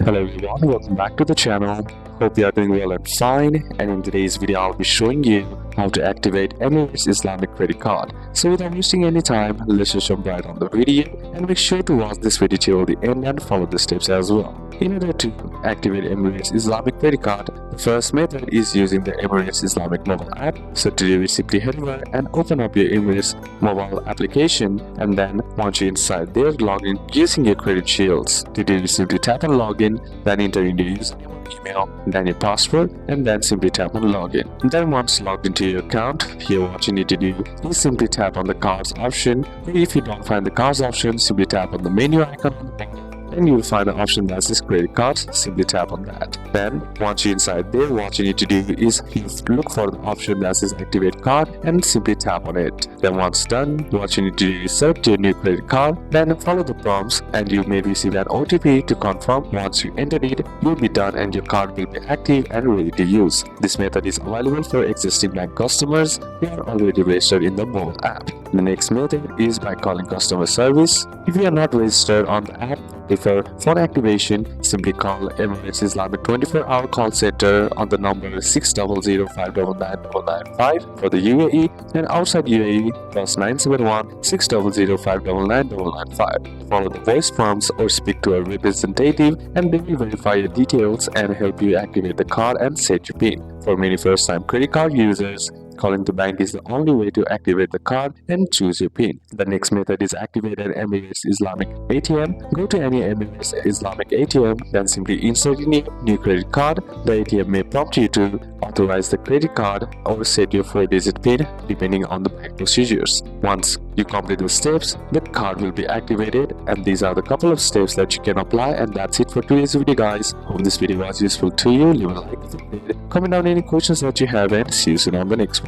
Hello everyone, welcome back to the channel. Hope you are doing well and fine, and in today's video I'll be showing you how to activate Emirates Islamic credit card. So without wasting any time, let's just jump right on the video and make sure to watch this video till the end and follow the steps as well. In order to activate Emirates Islamic credit card, the first method is using the Emirates Islamic mobile app. So to do it, simply head over and open up your Emirates mobile application, and then once you're inside there, log in using your credit shields. To do it, simply tap on login, then enter in your username, email, then your password, and then simply tap on login. And then once logged into your account, here what you need to do is simply tap on the cards option. If you don't find the cards option, simply tap on the menu icon on the bottom, and you'll find an option that says credit cards. Simply tap on that. Then once you're inside there, what you need to do is look for the option that says activate card and simply tap on it. Then once done, what you need to do is select your new credit card, then follow the prompts, and you may receive an OTP to confirm. Once you enter it, you'll be done and your card will be active and ready to use. This method is available for existing bank customers who are already registered in the mobile app. The next method is by calling customer service. If you are not registered on the app, for phone activation, simply call Emirates Islamic 24-hour call center on the number 600 599 for the UAE, and outside UAE +971 600 599 Follow the voice prompts or speak to a representative, and they will verify your details and help you activate the card and set your PIN. For many first-time credit card users, calling the bank is the only way to activate the card and choose your PIN. The next method is activated Emirates Islamic ATM. Go to any Emirates Islamic ATM, then simply insert your new credit card. The ATM may prompt you to authorize the credit card or set your 4-digit PIN depending on the bank procedures. Once you complete the steps, the card will be activated, and these are the couple of steps that you can apply. And that's it for today's video, guys. Hope this video was useful to you. Leave a like if you did, comment down any questions that you have, and see you soon on the next one.